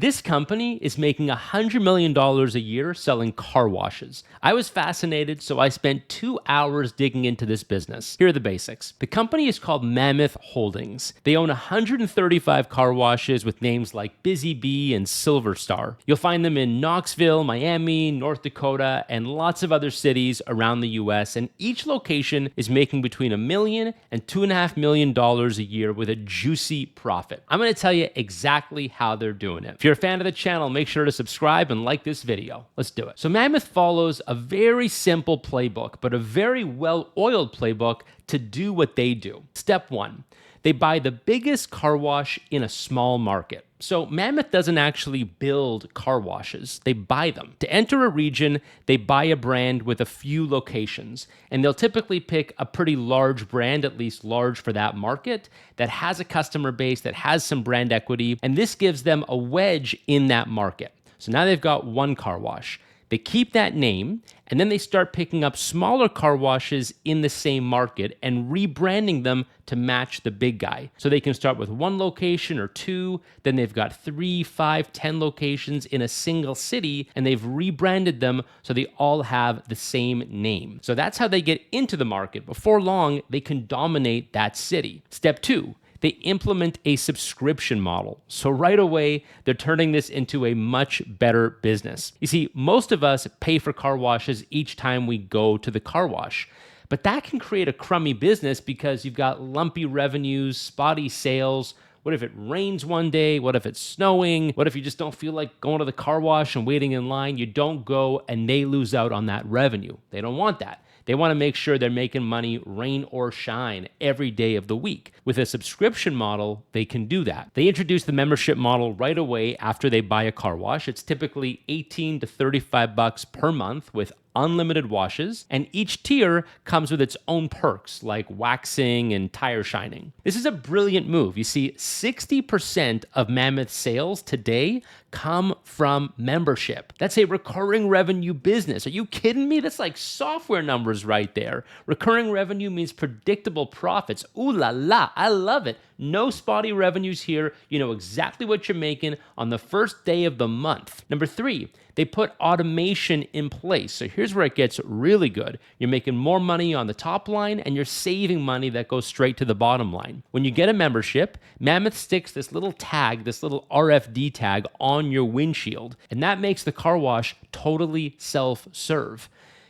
This company is making $100 million a year selling car washes. I was fascinated, so I spent 2 hours digging into this business. Here are the basics. The company is called Mammoth Holdings. They own 135 car washes with names like Busy Bee and Silver Star. You'll find them in Knoxville, Miami, North Dakota, and lots of other cities around the US, and each location is making between $1 million and $2.5 million a year with a juicy profit. I'm going to tell you exactly how they're doing it. If you're a fan of the channel, make sure to subscribe and like this video. Let's do it. So Mammoth follows a very simple playbook, but a very well-oiled playbook to do what they do. Step 1, they buy the biggest car wash in a small market. So Mammoth doesn't actually build car washes, they buy them. To enter a region, they buy a brand with a few locations, and they'll typically pick a pretty large brand, at least large for that market, that has a customer base, that has some brand equity, and this gives them a wedge in that market. So now they've got one car wash. They keep that name, and then they start picking up smaller car washes in the same market and rebranding them to match the big guy. So they can start with one location or two, then they've got 3, 5, 10 locations in a single city, and they've rebranded them so they all have the same name. So that's how they get into the market. Before long, they can dominate that city. Step 2. They implement a subscription model. So right away, they're turning this into a much better business. You see, most of us pay for car washes each time we go to the car wash. But that can create a crummy business because you've got lumpy revenues, spotty sales. What if it rains one day? What if it's snowing? What if you just don't feel like going to the car wash and waiting in line? You don't go and they lose out on that revenue. They don't want that. They want to make sure they're making money rain or shine every day of the week. With a subscription model, they can do that. They introduce the membership model right away after they buy a car wash. It's typically $18 to $35 per month with unlimited washes, and each tier comes with its own perks like waxing and tire shining. This is a brilliant move. You see, 60% of Mammoth sales today come from membership. That's a recurring revenue business. Are you kidding me? That's like software numbers right there. Recurring revenue means predictable profits. Ooh la la, I love it. No spotty revenues here. You know exactly what you're making on the first day of the month. Number 3, they put automation in place. So here's where it gets really good. You're making more money on the top line and you're saving money that goes straight to the bottom line. When you get a membership, Mammoth sticks this little tag, this little RFD tag on your windshield, and that makes the car wash totally self-serve.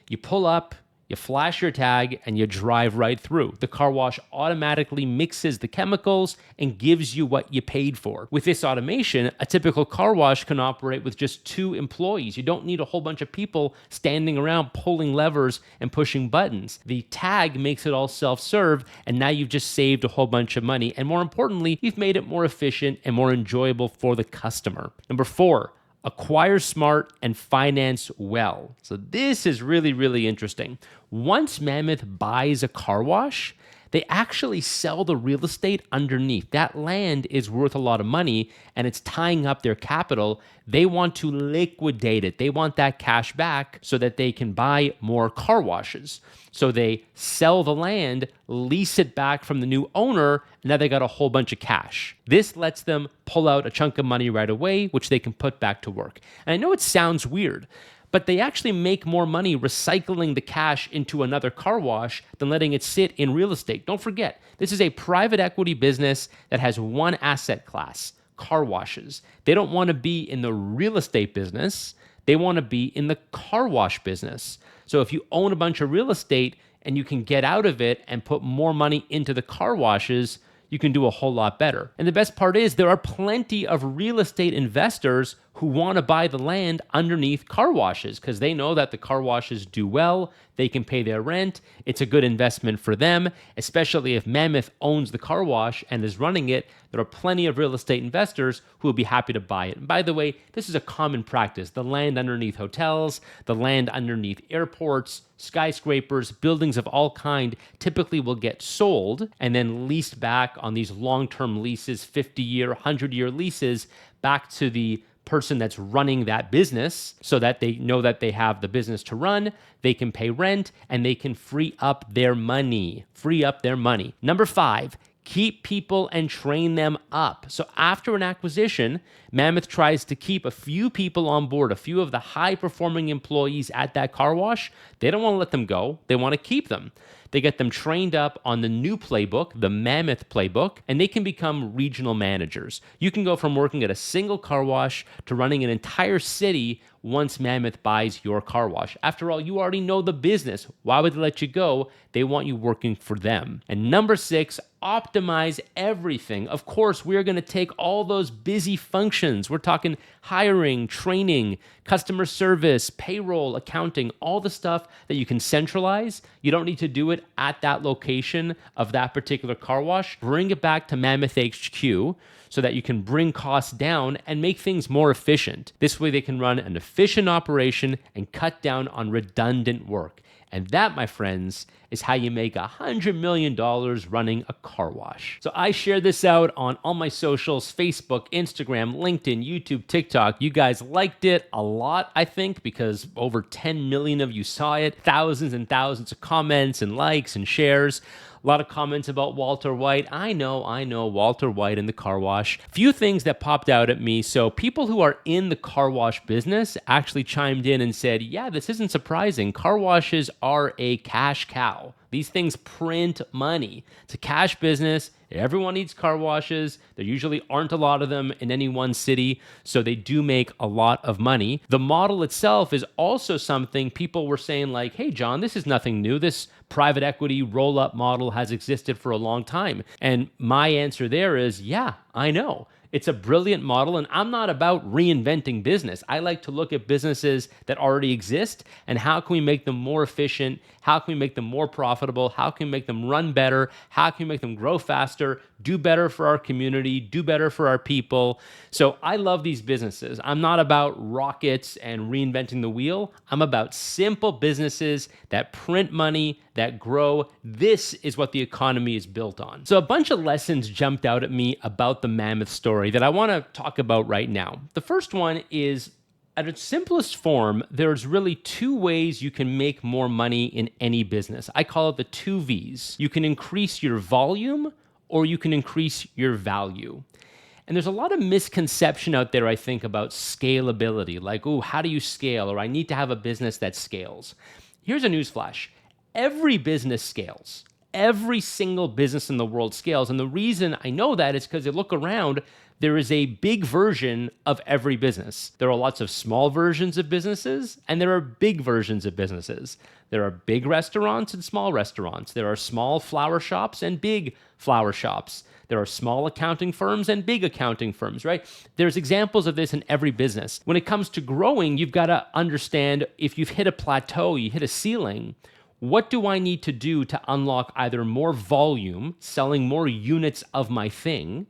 You pull up, you flash your tag, and you drive right through. The car wash automatically mixes the chemicals and gives you what you paid for. With this automation, a typical car wash can operate with just 2 employees. You don't need a whole bunch of people standing around pulling levers and pushing buttons. The tag makes it all self-serve, and now you've just saved a whole bunch of money. And more importantly, you've made it more efficient and more enjoyable for the customer. Number 4, acquire smart and finance well. So this is really, really interesting. Once Mammoth buys a car wash, they actually sell the real estate underneath. That land is worth a lot of money and it's tying up their capital. They want to liquidate it. They want that cash back so that they can buy more car washes. So they sell the land, lease it back from the new owner, and now they got a whole bunch of cash. This lets them pull out a chunk of money right away, which they can put back to work. And I know it sounds weird, but they actually make more money recycling the cash into another car wash than letting it sit in real estate. Don't forget, this is a private equity business that has one asset class, car washes. They don't want to be in the real estate business. They want to be in the car wash business. So if you own a bunch of real estate and you can get out of it and put more money into the car washes, you can do a whole lot better. And the best part is there are plenty of real estate investors who want to buy the land underneath car washes because they know that the car washes do well, they can pay their rent, it's a good investment for them, especially if Mammoth owns the car wash and is running it. There are plenty of real estate investors who will be happy to buy it. And by the way, this is a common practice. The land underneath hotels, the land underneath airports, skyscrapers, buildings of all kind typically will get sold and then leased back on these long-term leases, 50-year, 100-year leases back to the person that's running that business so that they know that they have the business to run, they can pay rent, and they can free up their money. Number 5, Keep people and train them up. So after an acquisition, Mammoth tries to keep a few people on board, a few of the high-performing employees at that car wash. They don't want to let them go. They want to keep them. They get them trained up on the new playbook, the Mammoth playbook, and they can become regional managers. You can go from working at a single car wash to running an entire city once Mammoth buys your car wash. After all, you already know the business. Why would they let you go? They want you working for them. And number 6, optimize everything. Of course, we're going to take all those busy functions. We're talking hiring, training, customer service, payroll, accounting, all the stuff that you can centralize. You don't need to do it at that location of that particular car wash. Bring it back to Mammoth HQ so that you can bring costs down and make things more efficient. This way they can run an efficient operation and cut down on redundant work. And that, my friends, is how you make $100 million running a car wash. So I share this out on all my socials, Facebook, Instagram, LinkedIn, YouTube, TikTok. You guys liked it a lot, I think, because over 10 million of you saw it. Thousands and thousands of comments and likes and shares. A lot of comments about Walter White. I know, Walter White in the car wash. Few things that popped out at me. So people who are in the car wash business actually chimed in and said, yeah, this isn't surprising. Car washes are a cash cow. These things print money. It's a cash business. Everyone needs car washes. There usually aren't a lot of them in any one city, so they do make a lot of money. The model itself is also something people were saying like, hey, Jon, this is nothing new. This private equity roll-up model has existed for a long time. And my answer there is, yeah, I know. It's a brilliant model, and I'm not about reinventing business. I like to look at businesses that already exist and how can we make them more efficient? How can we make them more profitable? How can we make them run better? How can we make them grow faster, do better for our community, do better for our people? So I love these businesses. I'm not about rockets and reinventing the wheel. I'm about simple businesses that print money, that grow. This is what the economy is built on. So a bunch of lessons jumped out at me about the Mammoth story that I want to talk about right now. The first one is, at its simplest form, there's really 2 ways you can make more money in any business. I call it the 2 V's. You can increase your volume or you can increase your value. And there's a lot of misconception out there, I think, about scalability. Like, oh, how do you scale? Or I need to have a business that scales. Here's a newsflash. Every business scales. Every single business in the world scales. And the reason I know that is because you look around, there is a big version of every business. There are lots of small versions of businesses, and there are big versions of businesses. There are big restaurants and small restaurants. There are small flower shops and big flower shops. There are small accounting firms and big accounting firms, right? There's examples of this in every business. When it comes to growing, you've got to understand if you've hit a plateau, you hit a ceiling, what do I need to do to unlock either more volume, selling more units of my thing,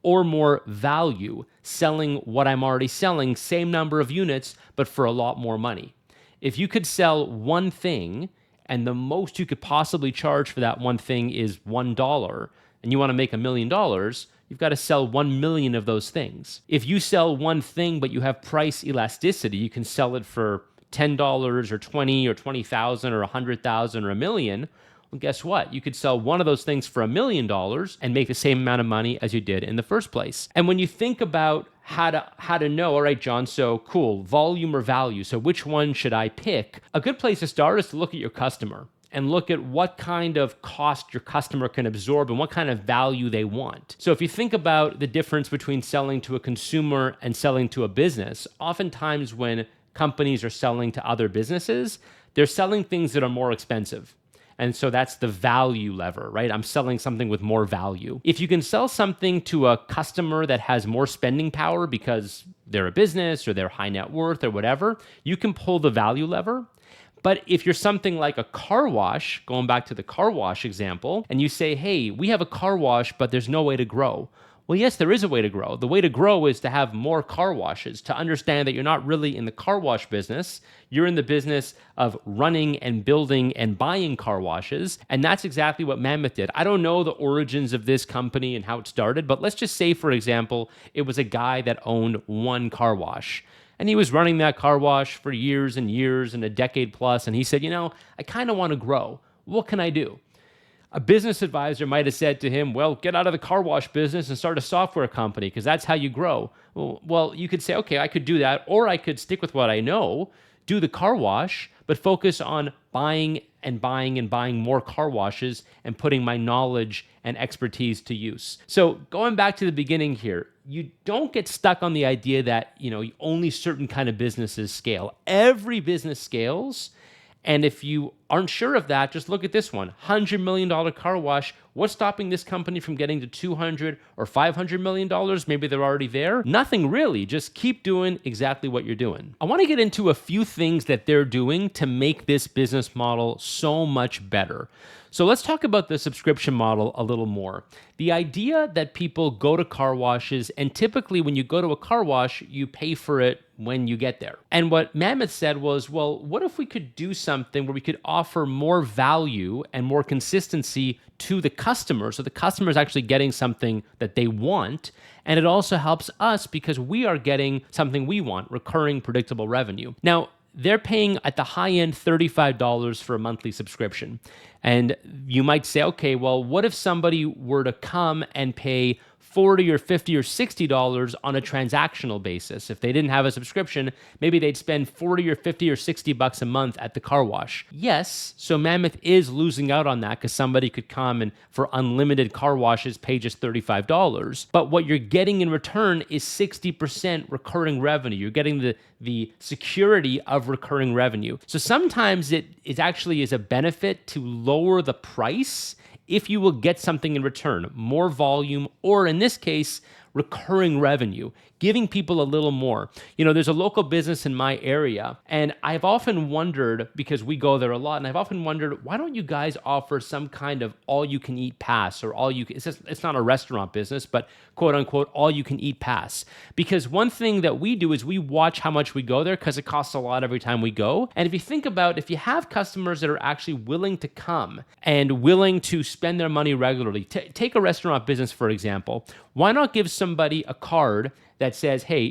or more value, selling what I'm already selling, same number of units, but for a lot more money? If you could sell one thing and the most you could possibly charge for that one thing is $1, and you want to make $1 million, you've got to sell 1 million of those things. If you sell one thing, but you have price elasticity, you can sell it for $10 or 20 or 20,000 or 100,000 or $1 million. Well, guess what? You could sell one of those things for $1 million and make the same amount of money as you did in the first place. And when you think about how to know, all right, Jon, so cool, volume or value, so which one should I pick? A good place to start is to look at your customer and look at what kind of cost your customer can absorb and what kind of value they want. So if you think about the difference between selling to a consumer and selling to a business, oftentimes when companies are selling to other businesses, they're selling things that are more expensive. And so that's the value lever, right? I'm selling something with more value. If you can sell something to a customer that has more spending power because they're a business or they're high net worth or whatever, you can pull the value lever. But if you're something like a car wash, going back to the car wash example, and you say, hey, we have a car wash, but there's no way to grow. Well, yes, there is a way to grow. The way to grow is to have more car washes, to understand that you're not really in the car wash business. You're in the business of running and building and buying car washes. And that's exactly what Mammoth did. I don't know the origins of this company and how it started, but let's just say, for example, it was a guy that owned one car wash. And he was running that car wash for years and years and a decade plus. And he said, I kind of want to grow. What can I do? A business advisor might have said to him, well, get out of the car wash business and start a software company because that's how you grow. Well, you could say, okay, I could do that, or I could stick with what I know, do the car wash, but focus on buying and buying and buying more car washes and putting my knowledge and expertise to use. So going back to the beginning here, you don't get stuck on the idea that, only certain kind of businesses scale. Every business scales. And if you aren't sure of that, just look at this one, $100 million car wash. What's stopping this company from getting to $200 or $500 million? Maybe they're already there. Nothing really. Just keep doing exactly what you're doing. I want to get into a few things that they're doing to make this business model so much better. So let's talk about the subscription model a little more. The idea that people go to car washes, and typically when you go to a car wash, you pay for it when you get there. And what Mammoth said was, well, what if we could do something where we could offer more value and more consistency to the customer, so the customer is actually getting something that they want, and it also helps us because we are getting something we want, recurring predictable revenue. Now, they're paying at the high end $35 for a monthly subscription. And you might say, okay, well, what if somebody were to come and pay $40 or $50 or $60 on a transactional basis? If they didn't have a subscription, maybe they'd spend $40 or $50 or $60 a month at the car wash. Yes, so Mammoth is losing out on that because somebody could come and for unlimited car washes pay just $35. But what you're getting in return is 60% recurring revenue. You're getting the security of recurring revenue. So sometimes it actually is a benefit to lower the price if you will get something in return, more volume, or in this case, recurring revenue, giving people a little more. There's a local business in my area, and I've often wondered, because we go there a lot, and I've often wondered, why don't you guys offer some kind of all-you-can-eat pass, or it's not a restaurant business, but quote-unquote, all-you-can-eat pass. Because one thing that we do is we watch how much we go there, because it costs a lot every time we go. And if you think about, if you have customers that are actually willing to come and willing to spend their money regularly, take a restaurant business, for example, why not give somebody a card that says, hey,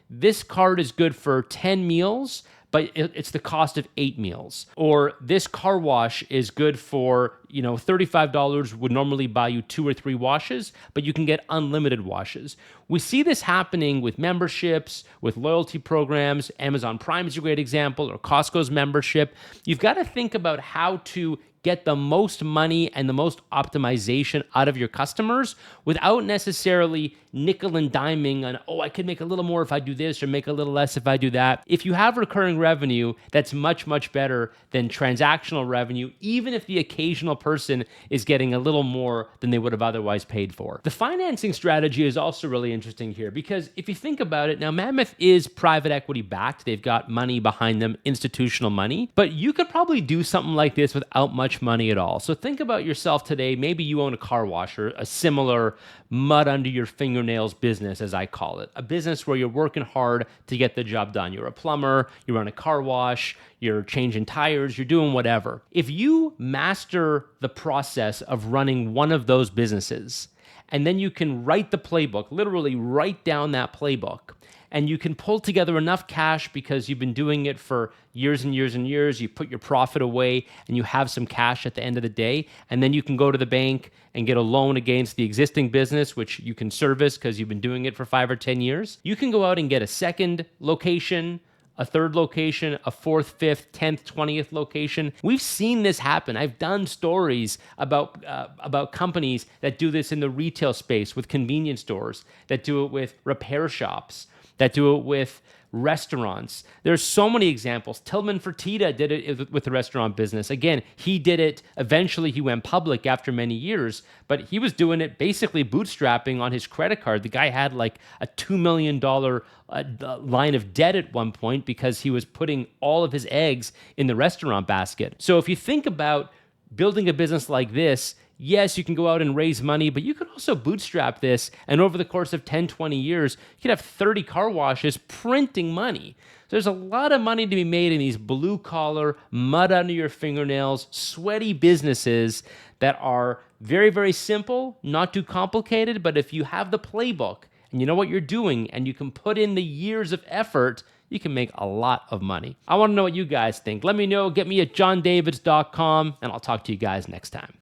this card is good for 10 meals, but it's the cost of 8 meals. Or this car wash is good for, $35 would normally buy you 2 or 3 washes, but you can get unlimited washes. We see this happening with memberships, with loyalty programs. Amazon Prime is a great example, or Costco's membership. You've got to think about how to get the most money and the most optimization out of your customers without necessarily nickel and diming on, I could make a little more if I do this or make a little less if I do that. If you have recurring revenue, that's much, much better than transactional revenue, even if the occasional person is getting a little more than they would have otherwise paid for. The financing strategy is also really interesting here because if you think about it, now Mammoth is private equity backed. They've got money behind them, institutional money, but you could probably do something like this without much money at all. So think about yourself today. Maybe you own a car wash or a similar mud under your fingernails business, as I call it, a business where you're working hard to get the job done. You're a plumber, you run a car wash, you're changing tires, you're doing whatever. If you master the process of running one of those businesses, and then you can write the playbook, literally write down that playbook, and you can pull together enough cash because you've been doing it for years and years and years. You put your profit away and you have some cash at the end of the day. And then you can go to the bank and get a loan against the existing business, which you can service because you've been doing it for 5 or 10 years. You can go out and get a second location, a third location, a fourth, fifth, 10th, 20th location. We've seen this happen. I've done stories about companies that do this in the retail space with convenience stores, that do it with repair shops, that do it with restaurants. There's so many examples. Tillman Fertitta did it with the restaurant business. Again, he did it. Eventually, he went public after many years, but he was doing it basically bootstrapping on his credit card. The guy had like a $2 million line of debt at one point because he was putting all of his eggs in the restaurant basket. So if you think about building a business like this, yes, you can go out and raise money, but you could also bootstrap this. And over the course of 10, 20 years, you could have 30 car washes printing money. So there's a lot of money to be made in these blue collar, mud under your fingernails, sweaty businesses that are very, very simple, not too complicated. But if you have the playbook and you know what you're doing and you can put in the years of effort, you can make a lot of money. I want to know what you guys think. Let me know. Get me at jondavids.com, and I'll talk to you guys next time.